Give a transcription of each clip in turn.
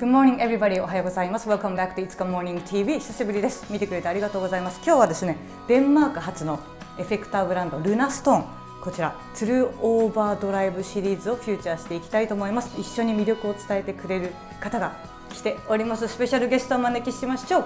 Good morning everybody おはようございます。 Welcome back to It's Good Morning TV。 久しぶりです。見てくれてありがとうございます。今日はですね、デンマーク発のエフェクターブランドルナストーン、こちらトゥルーオーバードライブシリーズをフューチャーしていきたいと思います。一緒に魅力を伝えてくれる方が来ております。スペシャルゲストをお招きしましょう。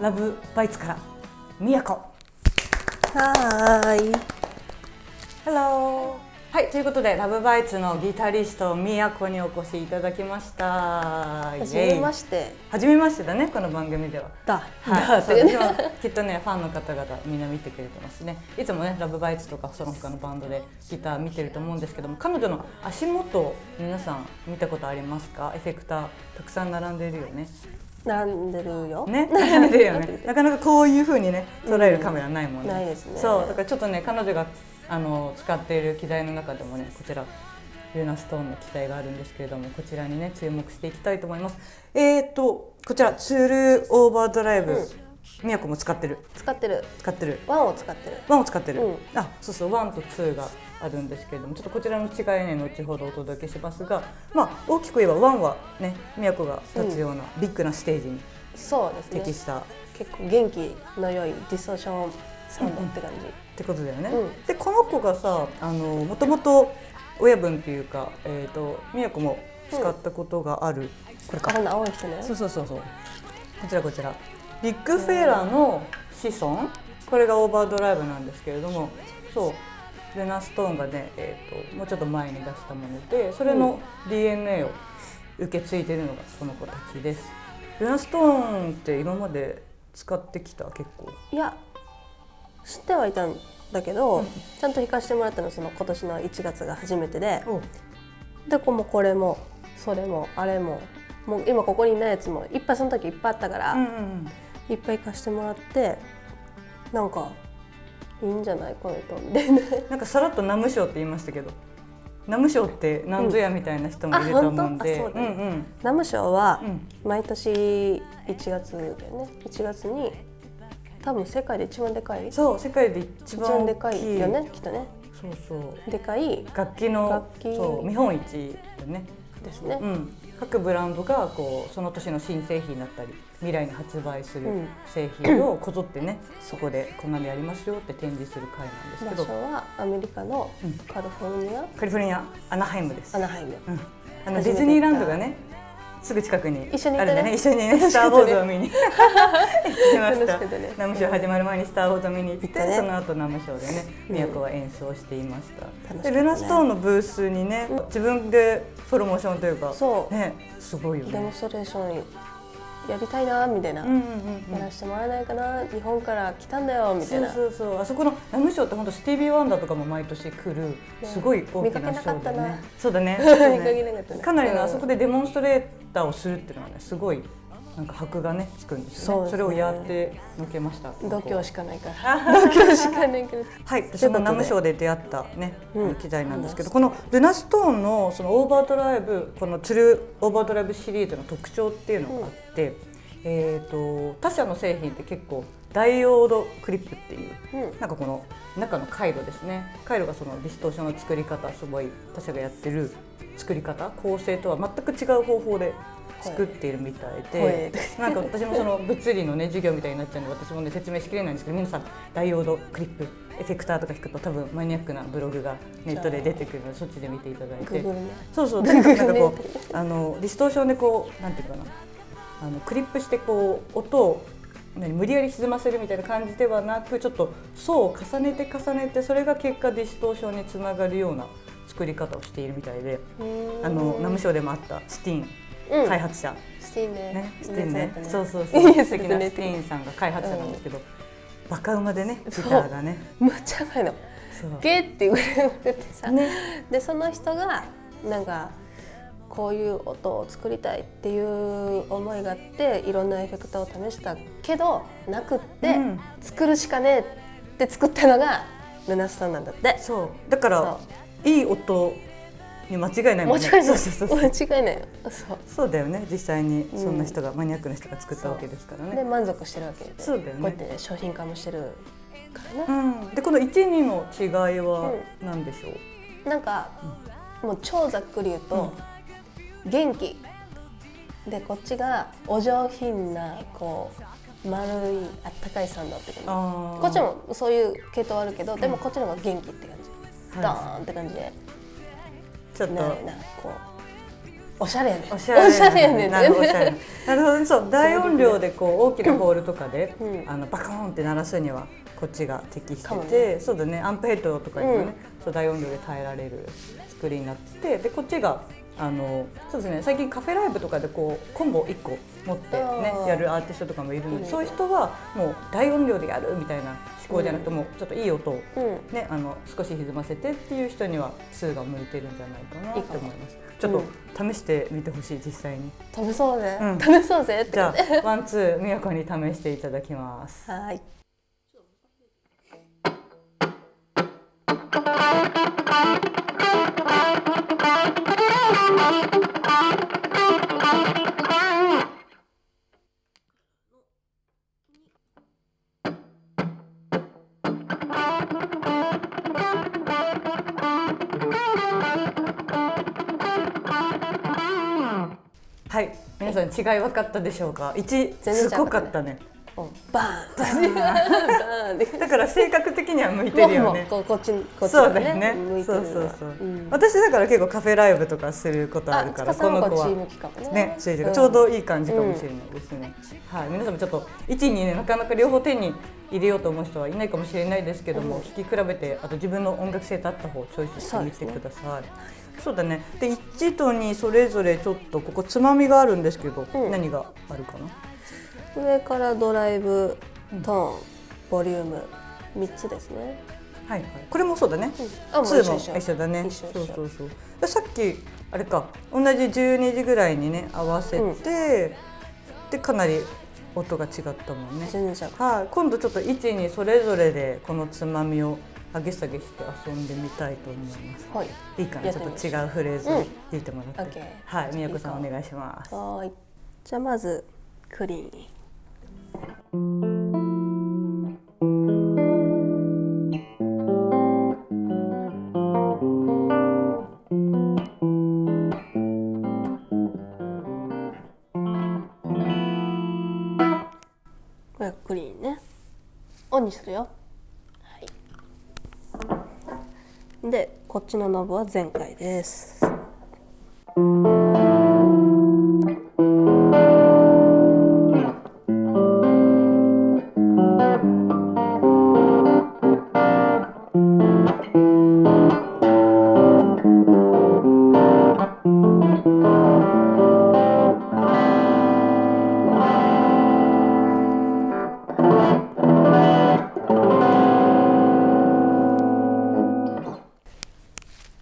ラブバイツからみやこ。はーい。Hello。はい、ということでラブバイツのギタリストみやこにお越しいただきました。はじめまして。はじめましてだね、この番組では。はい、そうですきっとね、ファンの方々みんな見てくれてますね。いつもね、ラブバイツとかその他のバンドでギター見てると思うんですけども、彼女の足元、皆さん見たことありますか？エフェクターたくさん並んでるよね。並んでるよ。ね、並んでるよね。なかなかこういう風にね、捉えるカメラないもんね。ないですね。そう、だからちょっとね、彼女が使っている機材の中でもね、こちらルナストーンの機材があるんですけれども、こちらにね注目していきたいと思います。こちらツールオーバードライブ、みやこも使ってる。使ってる。ワンを使ってる。うん、あ、そうそう、ワンとツーがあるんですけれども、ちょっとこちらの違いね、後ほどお届けしますが、まあ大きく言えばワンはね、みやこが立つようなビッグなステージにそうですね。適した、結構元気の良いディストーションサウンドって感じ。ってことだよね。でこの子がさ、もともと親分っていうか、みやこも使ったことがある、これか。こんな青い人ね。そう。こちらビッグフェラの子孫、これがオーバードライブなんですけれども、そうルナストーンがね、もうちょっと前に出したもので、それの DNA を受け継いでるのがこの子たちです。ルナストーンって今まで使ってきた？結構いや、知ってはいたんだけど、ちゃんと弾かせてもらったのその今年の1月が初めてで、でこれもそれもあれも、もう今ここにいないやつもいっぱい、その時いっぱいあったから、いっぱい弾かせてもらって、なんかいいんじゃないこれとみたいな。なんかさらっとナムショーって言いましたけど、ナムショーって何ぞやみたいな人もいると思うんで、ナムショーは毎年1月だよね。1月に多分世界で一番でかい。そう、世界で一番でかいよね、きっとね。そうでかい楽器の見本市よね。ですね。各ブランドがこうその年の新製品だったり未来に発売する製品をこぞってね、そこでこんなのやりますよって展示する会なんですけど、場所はアメリカのカリフォルニア、アナハイムです。アナハイム、ディズニーランドがねすぐ近くにあるん一緒にね。一緒にね、スター・ウォーズを見に行きました。ナムショー始まる前にスター・ウォーズを見に行って、その後ナムショーでね、みやこは演奏していました。でルナストーンのブースにね、自分でプロモーションというか、ね、すごいよね。デモンストレーションやりたいなみたいな、やらせてもらえないかな、日本から来たんだよみたいな。そう、あそこのナムショーって本当スティービー・ワンダーとかも毎年来るすごい大きなショーだよね。そうだね。かなりのあそこでデモンストレーターをするっていうのはね、すごいなんか箔がねつくんですよね。それをやってのけました。度胸しかないから度胸しかないけど、はい、そのナムショーで出会ったね機材なんですけど、このルナストーンのそのオーバードライブ、このトゥルーオーバードライブシリーズの特徴っていうのがあって、他社の製品って結構ダイオードクリップっていう、なんかこの中の回路ですね、回路がそのディストーションの作り方、すごい他社がやってる作り方、構成とは全く違う方法で作っているみたいで、なんか私もその物理のね授業みたいになっちゃうので、私もね説明しきれないんですけど、皆さんダイオードクリップエフェクターとか聞くと多分マニアックなブログがネットで出てくるので、そっちで見ていただいて、そうなんかこうディストーションでこうなんていうかな、クリップしてこう音を無理やり沈ませるみたいな感じではなく、ちょっと層を重ねてそれが結果ディストーションにつながるような作り方をしているみたいで、ナムショーでもあったスティーン開発者、スティーンね、そう素敵なスティーンさんが開発者なんですけど、バカ馬でね、ギターがねむっちゃうまいの、ゲーって言われてさ、でその人がなんかこういう音を作りたいっていう思いがあって、いろんなエフェクターを試したけどなくって、作るしかねえって作ったのがルナストーンなんだって。そうだからいい音に間違いないもんね。間違いないよ。そうだよね。実際にそんな人が、マニアックな人が作ったわけですからね。で満足してるわけで、そうだよね。こうやって商品化もしてるからね。でこの1、2の違いは何でしょう？なんかもう超ざっくり言うと、元気でこっちがお上品なこう丸いあったかいサンドって感じ。こっちもそういう系統あるけど、でもこっちの方が元気って感じ、ドーンって感じで、ちょっとこうおしゃれやね。おしゃれやね。なるほどね。そう、大音量でこう大きなホールとかで、バコーンって鳴らすにはこっちが適してて、そうだね。アンプヘッドとかにもね、そう大音量で耐えられる作りになってて、でこっちがそうですね。最近カフェライブとかでこうコンボ1個持ってねやるアーティストとかもいるので、そういう人はもう大音量でやるみたいな思考じゃなくて、もうちょっといい音をね少し歪ませてっていう人には2が向いてるんじゃないかなって思います。ちょっと試してみてほしい、実際に。試そうぜ、試そうぜって。じゃあワンツーみやこに試していただきます。はい。はい、皆さん違い分かったでしょうか。1すごかったね。バーンだから性格的には向いてるよね。こっちそうだよね。そう。私だから結構カフェライブとかすることあるから、この子はね、ちょうどいい感じかもしれないですね。はい、皆さんもちょっと1、2ね、なかなか両方手に入れようと思う人はいないかもしれないですけども、聴き比べてあと自分の音楽性と合った方をチョイスしてみてください。そうだね。で1と2それぞれちょっとここつまみがあるんですけど、何があるかな。上からドライブ、トーン、ボリューム3つですね。はい、これもそうだね。2も一緒だね。そう。さっきあれか、同じ12時ぐらいにね合わせて、でかなり音が違ったもんね。はい、今度ちょっと1、2それぞれでこのつまみを上げ下げして遊んでみたいと思います。はい、いいかな、ちょっと違うフレーズ言ってもらって。はい、みやこさんお願いします。はい。じゃあまずクリーン。これクリーンね。オンにするよ。はい。で、こっちのノブは全開です。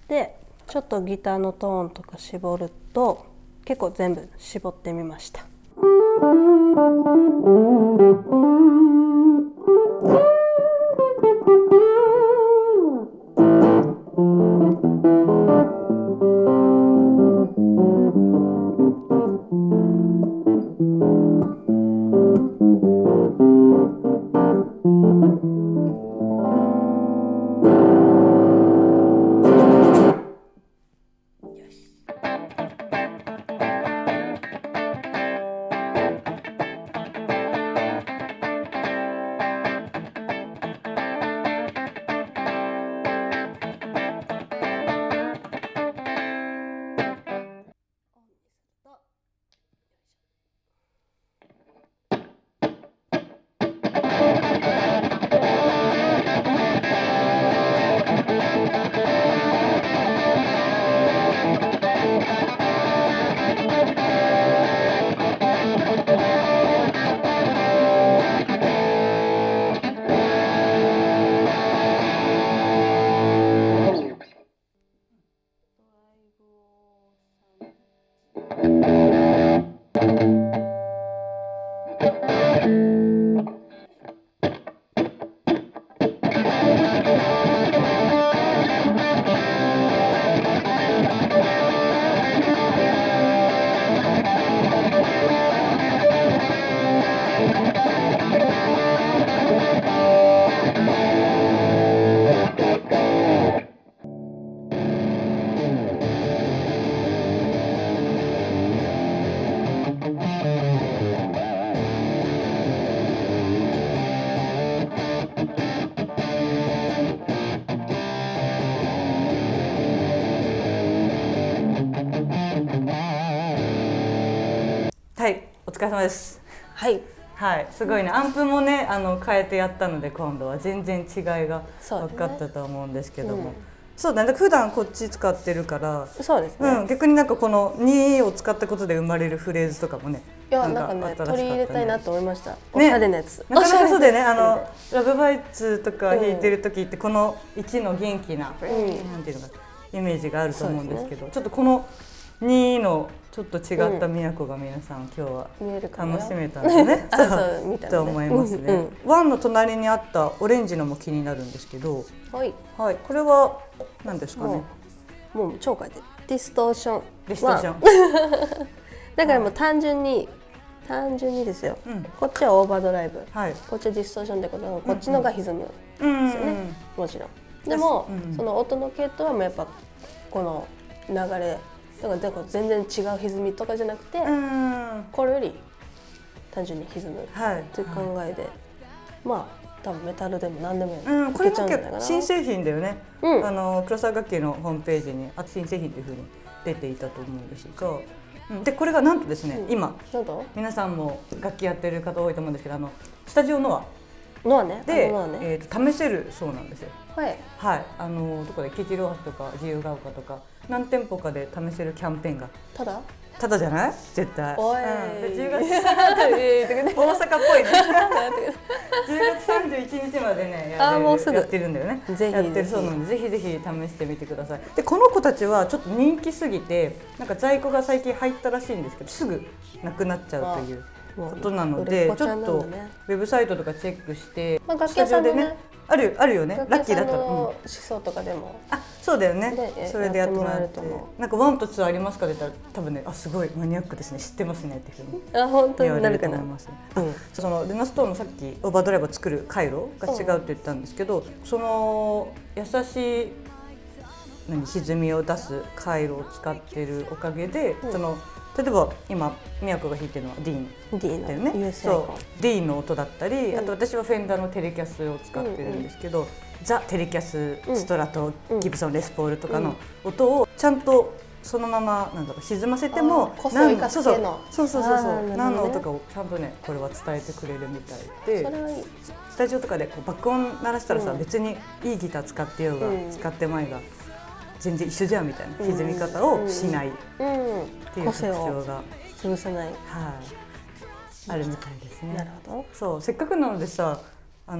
で、ちょっとギターのトーンとか絞ると結構全部絞ってみました。疲れ様です。はい。はい、すごいね、アンプもね変えてやったので今度は全然違いが分かったと思うんですけども、そうだね、普段こっち使ってるから、そうですね、逆になんかこの2を使ったことで生まれるフレーズとかもね、いやなんかね取り入れたいなと思いました。おしゃれなやつ、なかなかそうでね、ラブバイツとか弾いてる時ってこの1の元気な、なんていうのかイメージがあると思うんですけど、ちょっとこの2のちょっと違った都が皆さん今日は楽しめたんでね、と思いますね。1の隣にあったオレンジのも気になるんですけど、はい、これは何ですかね。もう超書いてディストーション。だからもう単純にですよ。こっちはオーバードライブ、こっちはディストーションってことはこっちのが歪むんですよね、もちろん。でもその音の系統はもうやっぱこの流れだから全然違う歪みとかじゃなくて、これより単純に歪むという考えで、まあ多分メタルでも何でもいい、これも新製品だよね。黒沢楽器のホームページに新製品というふうに出ていたと思うんですが、でこれがなんとですね、今皆さんも楽器やってる方多いと思うんですけど、スタジオノアで試せるそうなんですよ。はい、どこで吉祥橋とか自由が丘とか何店舗かで試せるキャンペーンがただじゃない絶対。10月大阪っぽいね。10月31日までねやってるんだよね。やってるそうなので、ぜひぜひ試してみてください。でこの子たちはちょっと人気すぎて、なんか在庫が最近入ったらしいんですけど、すぐなくなっちゃうということなので、ちょっとウェブサイトとかチェックして、スタジオでねあるよね、ラッキーだったら。思想とかでもそうだよね。それでやってもらえると思う。なんか1と2ありますかって言ったら多分ね、すごいマニアックですね、知ってますねっていうふうに本当になると思います。そのルナストーンのさっきオーバードライブを作る回路が違うって言ったんですけど、その優しい歪みを出す回路を使ってるおかげで、その例えば今みやこが弾いてるのはディーンだよね。そうディーンの音だったり、あと私はフェンダーのテレキャスを使ってるんですけど、ザ・テレキャスストラト、ギブソンレスポールとかの音をちゃんとそのまま沈ませても、何の音かをちゃんとねこれは伝えてくれるみたいで、スタジオとかで爆音鳴らしたらさ、別にいいギター使ってようが使ってまいが全然一緒じゃんみたいな歪み方をしないっていう特徴が潰さない、あるみたいですね。なるほど。そう、せっかくなのでさ、デ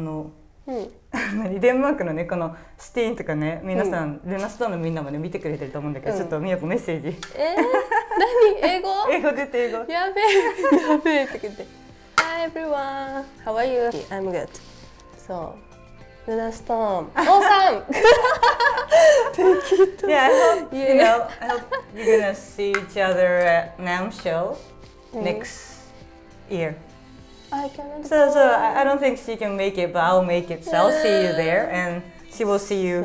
ンマークのねこのシティーンとかね、皆さんルナストーンのみんなもね見てくれてると思うんだけど、ちょっとみやこメッセージ。何？英語？英語出て英語。やべえって言って。Hi everyone, how are you? I'm good. So, Luna Storm. Awesome. Yeah, I hope you're gonna see each other at NAMM show next year. I cannot. So I don't think she can make it, but I'll make it. So I'll see you there, and she will see you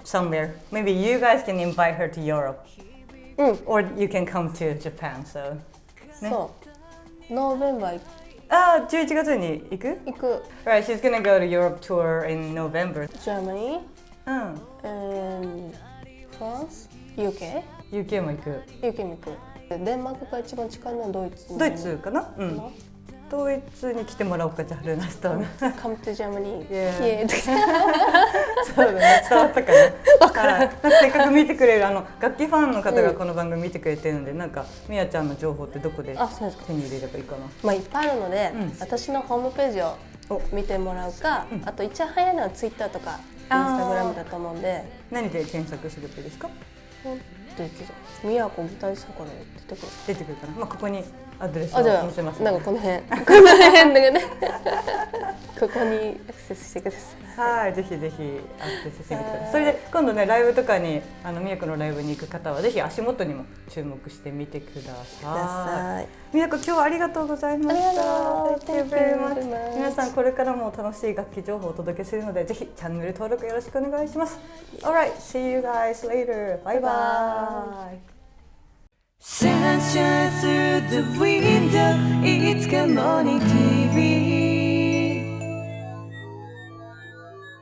somewhere. Maybe you guys can invite her to Europe, or you can come to Japan. So. そう。ノーベンバー11月に行く？行く。Right, she's gonna go to Europe tour in November. Germany, and France, UK. UK も行く。UK も行く。デンマークが一番近いのはドイツ。ドイツかな？ドイツに来てもらおうか、じゃあルナストーン。Come to Germany. そうだね、伝わったかな。せっかく見てくれる楽器ファンの方がこの番組見てくれてるので、なんかみやちゃんの情報ってどこで手に入れればいいかな。まあいっぱいあるので、私のホームページを見てもらうか、あと一番早いのはツイッターとかインスタグラムだと思うんで。何で検索するといいですか？みやこギタリストから出てくるかな。まあここにアドレスを載せます。なんかこの辺だけね。ここにアクセスしてください。はい、ぜひぜひアクセスしてみてください。それで今度ねライブとかにみやこのライブに行く方はぜひ足元にも注目してみてください。みやこ今日はありがとうございました。Thank you very much。皆さんこれからも楽しい楽器情報をお届けするのでぜひチャンネル登録よろしくお願いします。Alright, see you guys later. Bye bye. Sunshine through the window. It's Good Morning TV.